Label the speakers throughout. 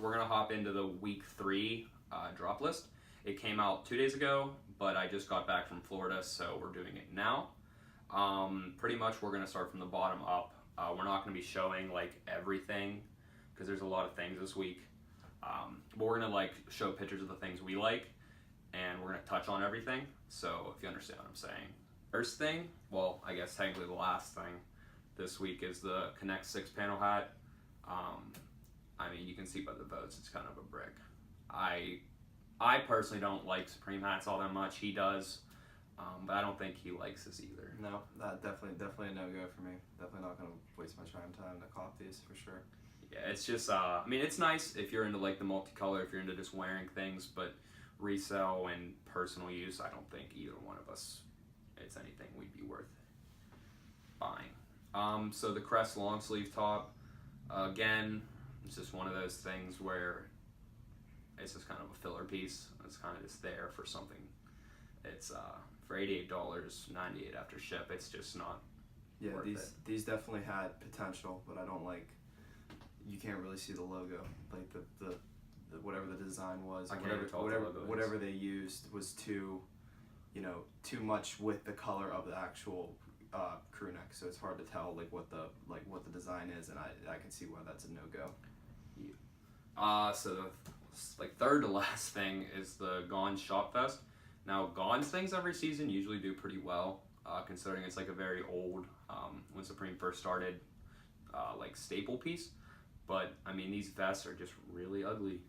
Speaker 1: we're gonna hop into the week 3 drop list. It came out 2 days ago, but I just got back from Florida, so we're doing it now. Pretty much we're gonna start from the bottom up. We're not gonna be showing like everything because there's a lot of things this week. But we're gonna like show pictures of the things we like, and we're gonna touch on everything. So if you understand what I'm saying. First thing, well, I guess technically the last thing this week is the Connect 6-panel hat. I mean, you can see by the votes, it's kind of a brick. I personally don't like Supreme hats all that much. He does, but I don't think he likes this either.
Speaker 2: No, that definitely a no-go for me. Definitely not gonna waste my time to cop these for sure.
Speaker 1: Yeah, it's just, I mean, it's nice if you're into like the multicolor, if you're into just wearing things, but resale and personal use, I don't think either one of us, it's anything we'd be worth buying. So the Crest long sleeve top, again, it's just one of those things where it's just kind of a filler piece. It's kind of just there for something. It's for $88.98 after ship. It's just not worth it.
Speaker 2: These definitely had potential, but I don't like. You can't really see the logo, like the whatever the design was.
Speaker 1: I can't even tell what the logo is.
Speaker 2: Whatever they used was too much with the color of the actual crew neck. So it's hard to tell what the design is, and I can see why that's a no go.
Speaker 1: Yeah. So the third to last thing is the Gone Shop Fest. Now Gone's things every season usually do pretty well, considering it's like a very old, when Supreme first started, like staple piece. But I mean, these vests are just really ugly.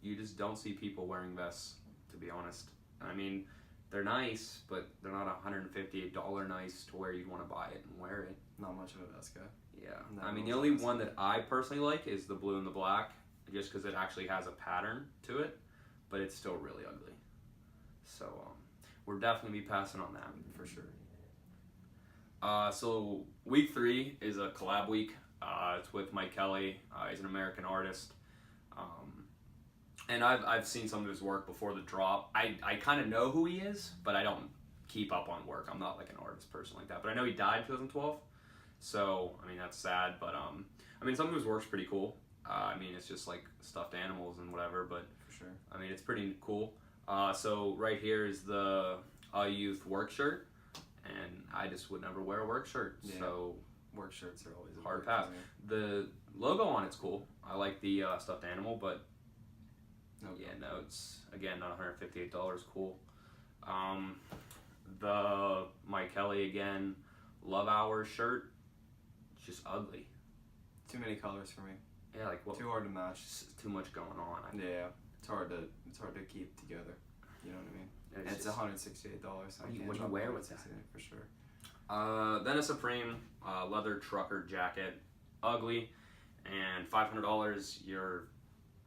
Speaker 1: You just don't see people wearing vests, to be honest. I mean, they're nice, but they're not $158 nice to where you'd want to buy it and wear it.
Speaker 2: Not much of a vest guy.
Speaker 1: Yeah. I mean, the only one that I personally like is the blue and the black, just because it actually has a pattern to it, but it's still really ugly. So we're definitely be passing on that for sure. So week 3 is a collab week. It's with Mike Kelly. He's an American artist. And I've seen some of his work before the drop. I kind of know who he is, but I don't keep up on work. I'm not like an artist person like that. But I know he died in 2012. So, I mean, that's sad. But, I mean, some of his work's pretty cool. I mean, it's just like stuffed animals and whatever. But,
Speaker 2: for sure.
Speaker 1: I mean, it's pretty cool. So right here is the Youth work shirt. And I just would never wear a work shirt. Yeah. So
Speaker 2: work shirts are always a
Speaker 1: hard pass. The logo on it's cool. I like the stuffed animal, but it's again not $158. Cool. The Mike Kelly again, Love Hours shirt. It's just ugly.
Speaker 2: Too many colors for me.
Speaker 1: Yeah, like what?
Speaker 2: Too hard to match.
Speaker 1: Too much going on.
Speaker 2: Yeah, it's hard to keep together. You know what I mean? It's $168.
Speaker 1: What do you wear with that?
Speaker 2: For sure.
Speaker 1: Then a Supreme leather trucker jacket, ugly, and $500. You're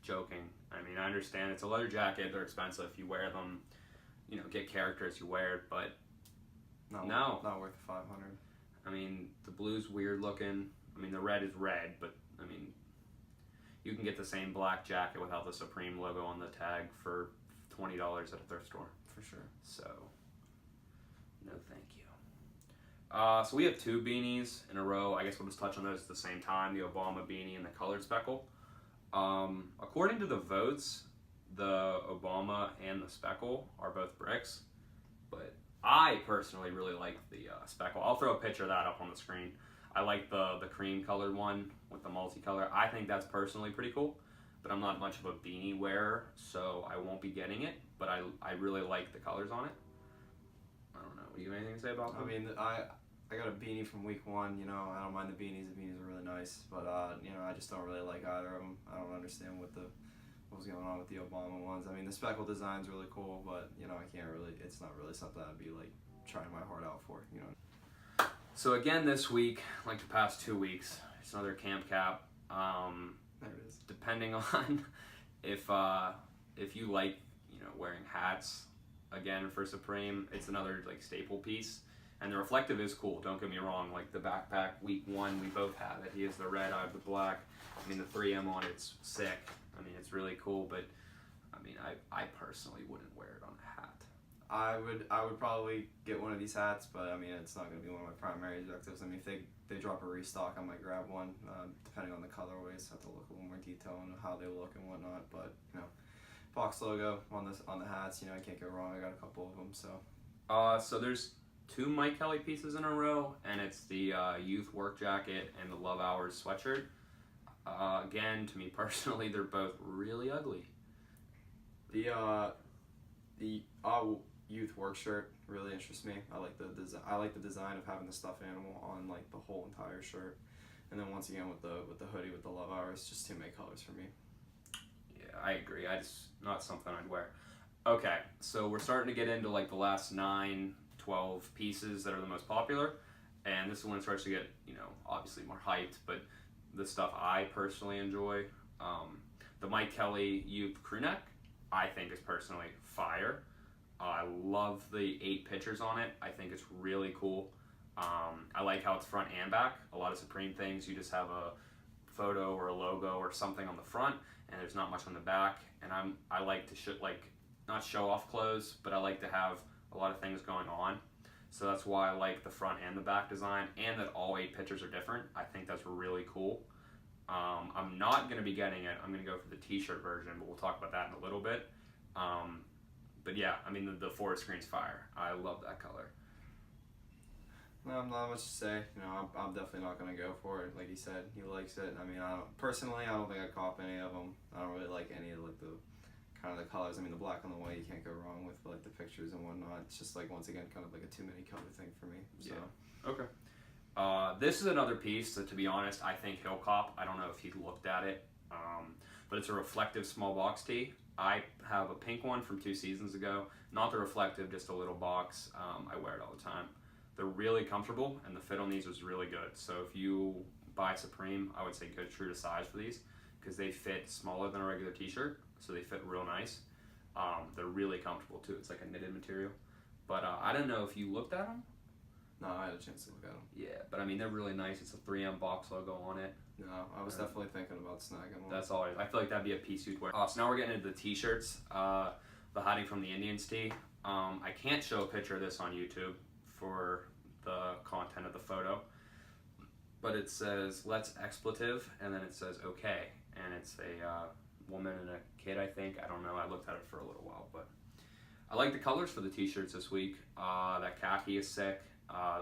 Speaker 1: joking. I mean, I understand it's a leather jacket; they're expensive. You wear them, get character as you wear it, but
Speaker 2: not worth the $500.
Speaker 1: I mean, the blue's weird looking. I mean, the red is red, but I mean, you can get the same black jacket without the Supreme logo on the tag for $20 at a thrift store.
Speaker 2: For sure.
Speaker 1: So, no thank you. So we have 2 beanies in a row. I guess we'll just touch on those at the same time, the Obama beanie and the colored speckle. According to the votes, the Obama and the speckle are both bricks, but I personally really like the speckle. I'll throw a picture of that up on the screen. I like the cream colored one with the multicolor. I think that's personally pretty cool, but I'm not much of a beanie wearer, so I won't be getting it, but I really like the colors on it. I don't know. Do you have anything to say about them?
Speaker 2: I mean, I got a beanie from week 1, I don't mind the beanies. The beanies are really nice, but I just don't really like either of them. I don't understand what was going on with the Obama ones. I mean, the speckle design's really cool, but it's not really something I'd be like trying my heart out for,
Speaker 1: So again this week, like the past 2 weeks, it's another camp cap.
Speaker 2: There it is.
Speaker 1: Depending on if you like wearing hats, again for Supreme, it's another like staple piece. And the reflective is cool, don't get me wrong. Like the backpack, week 1, we both have it. He has the red, I have the black. I mean, the 3M on it's sick. I mean, it's really cool, but I mean, I personally wouldn't wear it on a hat.
Speaker 2: I would probably get one of these hats, but I mean it's not going to be one of my primary objectives. I mean if they drop a restock, I might grab one, depending on the colorways. I have to look a little more detail on how they look and whatnot. But box logo on the hats. I can't go wrong. I got a couple of them.
Speaker 1: So there's two Mike Kelly pieces in a row, and it's the youth work jacket and the Love Hours sweatshirt. Again, to me personally, they're both really ugly.
Speaker 2: The youth work shirt really interests me. I like the design of having the stuffed animal on like the whole entire shirt, and then once again with the hoodie with the Love Hours, just too many colors for me.
Speaker 1: Yeah, I agree. Not something I'd wear. Okay, so we're starting to get into like the last 9, 12 pieces that are the most popular, and this is when it starts to get obviously more hyped, but the stuff I personally enjoy. The Mike Kelly youth crew neck, I think is personally fire. I love the 8 pictures on it. I think it's really cool. I like how it's front and back. A lot of Supreme things, you just have a photo or a logo or something on the front, and there's not much on the back. And I like to not show off clothes, but I like to have a lot of things going on. So that's why I like the front and the back design, and that all 8 pictures are different. I think that's really cool. I'm not going to be getting it. I'm going to go for the t-shirt version, but we'll talk about that in a little bit. But yeah, I mean, the forest green's fire. I love that color.
Speaker 2: No, not much to say. I'm definitely not gonna go for it. Like he said, he likes it. I mean, I don't think I'd cop any of them. I don't really like any of like the kind of the colors. I mean, the black and the white, you can't go wrong with like the pictures and whatnot. It's just like once again kind of like a too many color thing for me. So.
Speaker 1: Yeah. Okay. This is another piece that, to be honest, I think he'll cop. I don't know if he looked at it, but it's a reflective small box tee. I have a pink one from 2 seasons ago. Not the reflective, just a little box. I wear it all the time. They're really comfortable, and the fit on these was really good. So if you buy Supreme, I would say go true to size for these, because they fit smaller than a regular t-shirt, so they fit real nice. They're really comfortable too. It's like a knitted material. But I don't know if you looked at them.
Speaker 2: No, I had a chance to look at them.
Speaker 1: Yeah, but I mean, they're really nice. It's a 3M box logo on it.
Speaker 2: No, I was definitely thinking about snagging one.
Speaker 1: That's all. I feel like that'd be a piece you'd wear. So now we're getting into the t-shirts. The Hiding from the Indians tee. I can't show a picture of this on YouTube for the content of the photo, but it says "Let's expletive," and then it says "Okay," and it's a woman and a kid. I think. I don't know. I looked at it for a little while, but I like the colors for the t-shirts this week. That khaki is sick.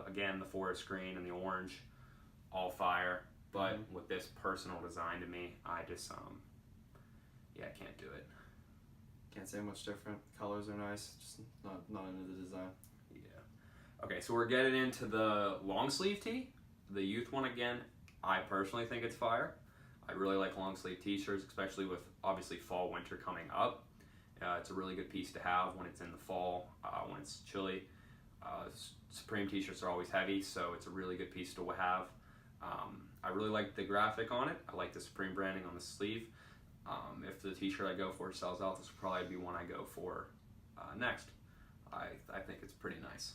Speaker 1: Again, the forest green and the orange, all fire. But with this personal design to me, I just I can't do it.
Speaker 2: Can't say much different. Colors are nice, just not into the design.
Speaker 1: Yeah. Okay, so we're getting into the long sleeve tee, the youth one again. I personally think it's fire. I really like long sleeve t-shirts, especially with obviously fall, winter coming up. It's a really good piece to have when it's in the fall, when it's chilly. Supreme t-shirts are always heavy, so it's a really good piece to have. I really like the graphic on it. I like the Supreme branding on the sleeve. If the t-shirt I go for sells out, this will probably be one I go for next. I think it's pretty nice.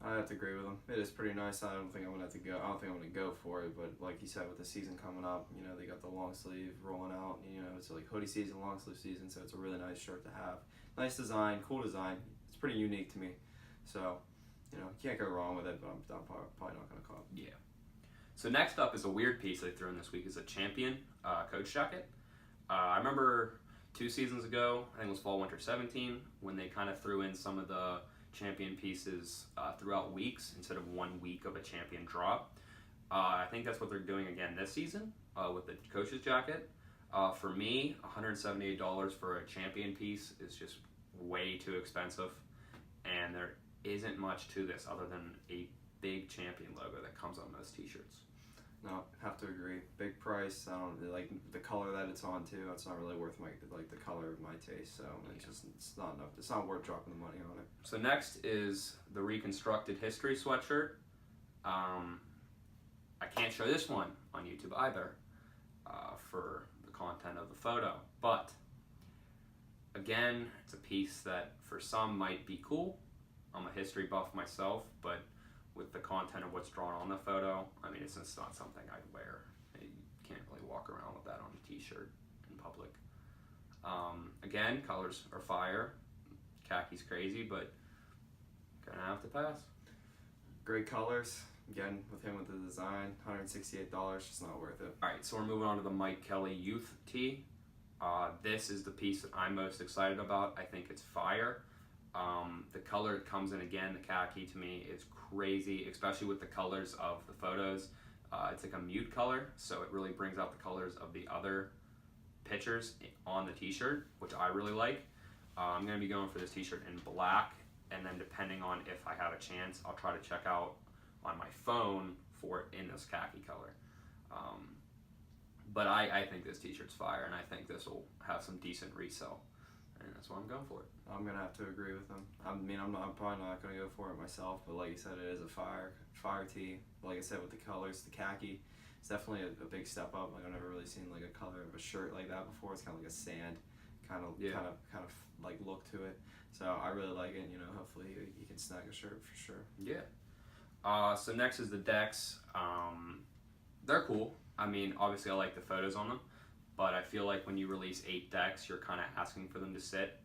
Speaker 2: I have to agree with him. It is pretty nice. I don't think I'm gonna go for it. But like you said, with the season coming up, they got the long sleeve rolling out. It's like hoodie season, long sleeve season. So it's a really nice shirt to have. Nice design, cool design. It's pretty unique to me. So you can't go wrong with it. But I'm probably not gonna cop.
Speaker 1: Yeah. So next up is a weird piece they threw in this week. Is a Champion coach jacket. I remember 2 seasons ago, I think it was fall winter 17, when they kind of threw in some of the Champion pieces throughout weeks instead of 1 week of a Champion drop. I think that's what they're doing again this season with the coach's jacket. For me, $178 for a Champion piece is just way too expensive, and there isn't much to this other than a big Champion logo that comes on most t-shirts.
Speaker 2: No, have to agree. Big price. I don't like the color that it's on too. It's not really worth the color of my taste. So it's not enough. It's not worth dropping the money on it.
Speaker 1: So next is the Reconstructed History sweatshirt. I can't show this one on YouTube either for the content of the photo, but again, it's a piece that for some might be cool. I'm a history buff myself, but with the content of what's drawn on the photo, I mean, it's just not something I'd wear. You can't really walk around with that on a t-shirt in public. Again, colors are fire. Khaki's crazy, but Gonna have to pass.
Speaker 2: Great colors. Again, with him with the design, $168, just not worth it.
Speaker 1: All right, so we're moving on to the Mike Kelly Youth Tee. This is the piece that I'm most excited about. I think it's fire. The color it comes in, again, the khaki, to me is crazy, especially with the colors of the photos. It's like a mute color, so it really brings out the colors of the other pictures on the t-shirt, which I really like. I'm going to be going for this t-shirt in black, and then depending on if I have a chance, I'll try to check out on my phone for it in this khaki color. But I think this t-shirt's fire, and I think this will have some decent resale, and that's why I'm going for it.
Speaker 2: I'm gonna have to agree with him. I'm probably not gonna go for it myself, but like you said, it is a fire tee. Like I said, with the colors, the khaki, it's definitely a big step up. Like I've never really seen like a color of a shirt like that before. It's kind of like a sand, kind of like look to it. So I really like it. You know, hopefully you can snag a shirt for sure.
Speaker 1: Yeah. So next is the decks. They're cool. I mean, obviously I like the photos on them, but I feel like when you release 8 decks, you're kind of asking for them to sit.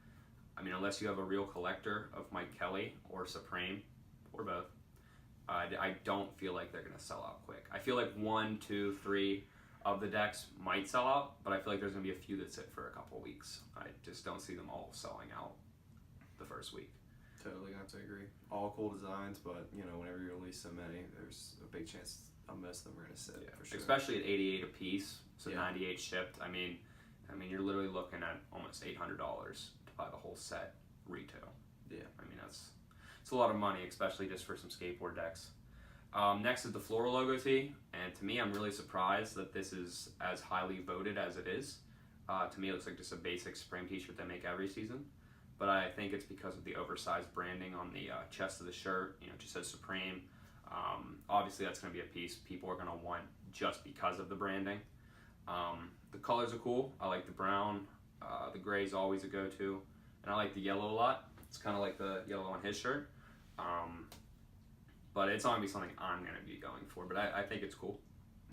Speaker 1: I mean, unless you have a real collector of Mike Kelly or Supreme, or both, I don't feel like they're going to sell out quick. I feel like 1, 2, 3 of the decks might sell out, but I feel like there's going to be a few that sit for a couple weeks. I just don't see them all selling out the first week.
Speaker 2: Totally have to agree. All cool designs, but you know, whenever you release so many, there's a big chance most of them are going to sit, for sure.
Speaker 1: Especially at $88 a piece, so
Speaker 2: Yeah.
Speaker 1: 98 shipped. I mean, you're literally looking at almost $800 to buy the whole set retail.
Speaker 2: Yeah.
Speaker 1: I mean, it's a lot of money, especially just for some skateboard decks. Next is the floral logo tee, and to me, I'm really surprised that this is as highly voted as it is. To me, it looks like just a basic Supreme t-shirt they make every season, but I think it's because of the oversized branding on the chest of the shirt. You know, it just says Supreme. Obviously, that's going to be a piece people are going to want just because of the branding. The colors are cool. I like the brown. The gray is always a go-to, and I like the yellow a lot. It's kind of like the yellow on his shirt. But it's not going to be something I'm going to be going for, but I think it's cool.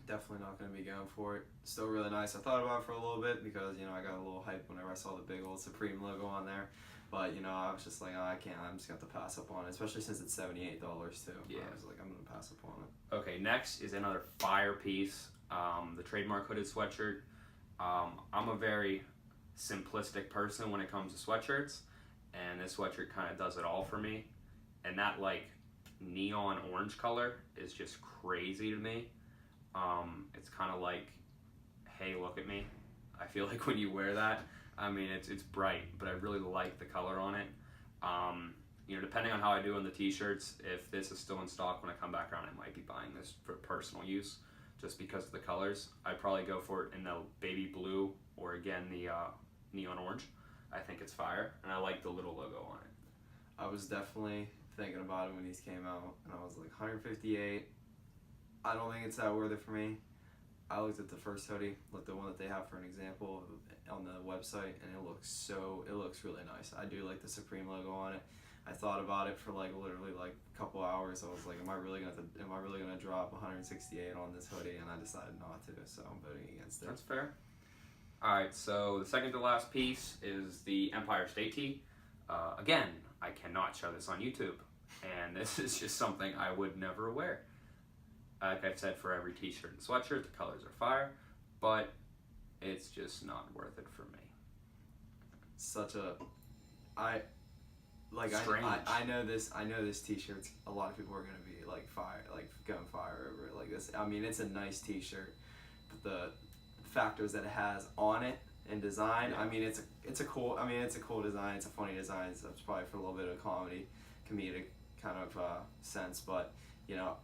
Speaker 2: Definitely not going to be going for it. Still really nice. I thought about it for a little bit because, you know, I got a little hype whenever I saw the big old Supreme logo on there. But, you know, I was just like, oh, I can't. I'm just going to have to pass up on it, especially since it's $78 too.
Speaker 1: Yeah.
Speaker 2: I was like, I'm going to pass up on it.
Speaker 1: Okay, next is another fire piece, the trademark hooded sweatshirt. I'm a very simplistic person when it comes to sweatshirts, and this sweatshirt kind of does it all for me. And that, like, neon orange color is just crazy to me. It's kind of like, hey, look at me. I feel like when you wear that, I mean, it's bright, but I really like the color on it. You know, depending on how I do on the t-shirts, if this is still in stock when I come back around, I might be buying this for personal use just because of the colors. I'd probably go for it in the baby blue or, again, the neon orange. I think it's fire, and I like the little logo on it.
Speaker 2: I was definitely thinking about it when these came out, and I was like, 158. I don't think it's that worth it for me. I looked at the first hoodie, like the one that they have for an example on the website, and it looks really nice. I do like the Supreme logo on it. I thought about it for like literally like a couple hours. I was like, am I really gonna drop 168 on this hoodie? And I decided not to, so I'm voting against it.
Speaker 1: That's fair. All right, so the second to last piece is the Empire State Tee. Again, I cannot show this on YouTube, and this is just something I would never wear. Like I've said, for every t-shirt and sweatshirt, the colors are fire, but it's just not worth it for me. Strange.
Speaker 2: I know this t-shirts, a lot of people are gonna be like going fire over it like this. I mean, it's a nice t-shirt, but the factors that it has on it and design,
Speaker 1: Yeah.
Speaker 2: I mean, it's a cool design, it's a funny design, so it's probably for a little bit of comedic kind of sense, but you know,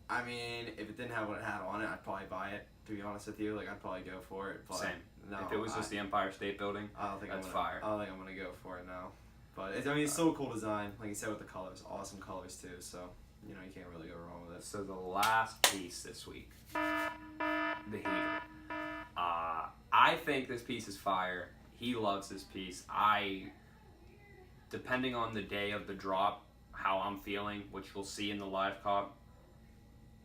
Speaker 2: I mean, if it didn't have what it had on it, I'd probably buy it, to be honest with you. Like, I'd probably go for it. But
Speaker 1: Same.
Speaker 2: no,
Speaker 1: If it was just the Empire State Building,
Speaker 2: I don't think
Speaker 1: that's
Speaker 2: I'm
Speaker 1: fire.
Speaker 2: I don't think I'm going to go for it now. But, it's still a cool design. Like you said, with the colors. Awesome colors, too. So, you know, you can't really go wrong with it.
Speaker 1: So the last piece this week, the heater. I think this piece is fire. He loves this piece. Depending on the day of the drop, how I'm feeling, which we'll see in the live cop,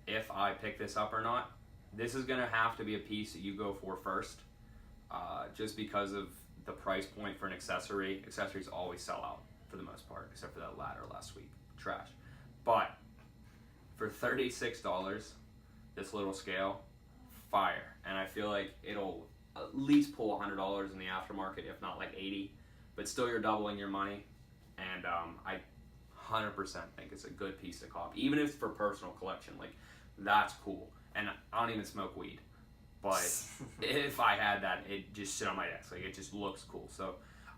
Speaker 1: if I pick this up or not, this is going to have to be a piece that you go for first, just because of the price point for an accessory. Accessories always sell out for the most part, except for that ladder last week. trash. But for $36, this little scale, fire. And I feel like it'll at least pull $100 in the aftermarket, if not like 80. But still, you're doubling your money. And I 100% think it's a good piece to copy, even if it's for personal collection. Like, that's cool. And I don't even smoke weed, but if I had that, it just sit on my desk. Like, it just looks cool. So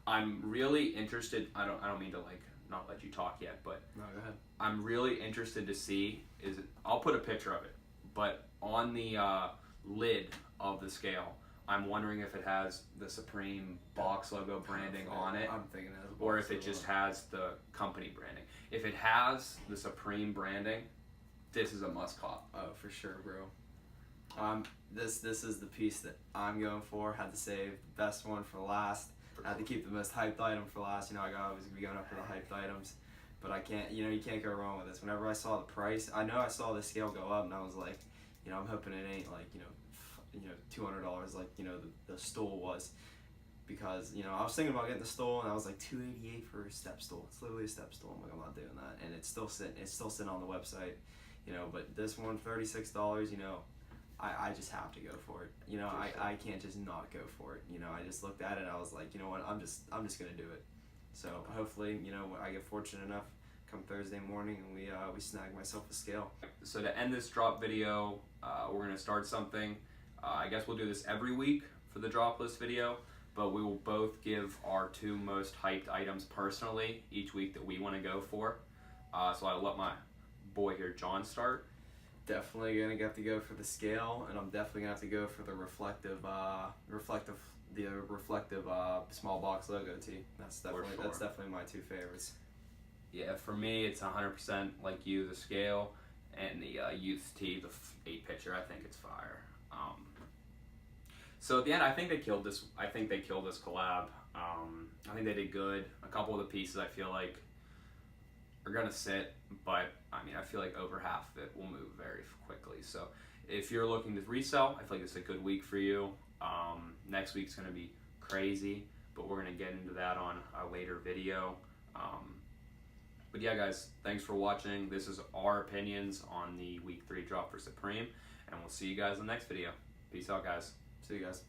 Speaker 1: I'm really interested. I don't mean to like not let you talk yet, but
Speaker 2: No, go ahead.
Speaker 1: I'm really interested to see I'll put a picture of it, but on the lid of the scale, I'm wondering if it has the Supreme box logo branding on it,
Speaker 2: I'm thinking it has a
Speaker 1: or
Speaker 2: box
Speaker 1: if it
Speaker 2: logo.
Speaker 1: just has the company branding. If it has the Supreme branding, this is a must cop.
Speaker 2: Oh, for sure, bro. This is the piece that I'm going for. Had to save the best one for last. Had to keep the most hyped item for last. You know, I always be going up for the hyped items, but I can't. You know, you can't go wrong with this. Whenever I saw the price, I know I saw the scale go up, and I was like, you know, I'm hoping it ain't like $200 like the stool was, because I was thinking about getting the stool, and I was like $288 for a step stool. It's literally a step stool. I'm like, I'm not doing that, and it's still sitting on the website. But this one, $36. I just have to go for it. I can't just not go for it. I just looked at it and I was like, you know what, I'm just gonna do it. So hopefully, I get fortunate enough come Thursday morning and we snag myself a scale.
Speaker 1: So to end this drop video, we're gonna start something. I guess we'll do this every week for the drop list video, but we will both give our 2 most hyped items personally each week that we want to go for. So I'll let my boy here, John, start.
Speaker 2: Definitely gonna have to go for the scale, and I'm definitely gonna have to go for the reflective small box logo tee. That's definitely my 2 favorites.
Speaker 1: Yeah, for me, it's 100% like you, the scale, and the youth tee, the 8 pitcher. I think it's fire. So at the end, I think they killed this. I think they killed this collab. I think they did good. A couple of the pieces I feel like are gonna sit, but I mean, I feel like over half of it will move very quickly. So if you're looking to resell, I feel like it's a good week for you. Next week's gonna be crazy, but we're gonna get into that on a later video. But yeah, guys, thanks for watching. This is our opinions on the week 3 drop for Supreme, and we'll see you guys in the next video. Peace out, guys.
Speaker 2: See you guys.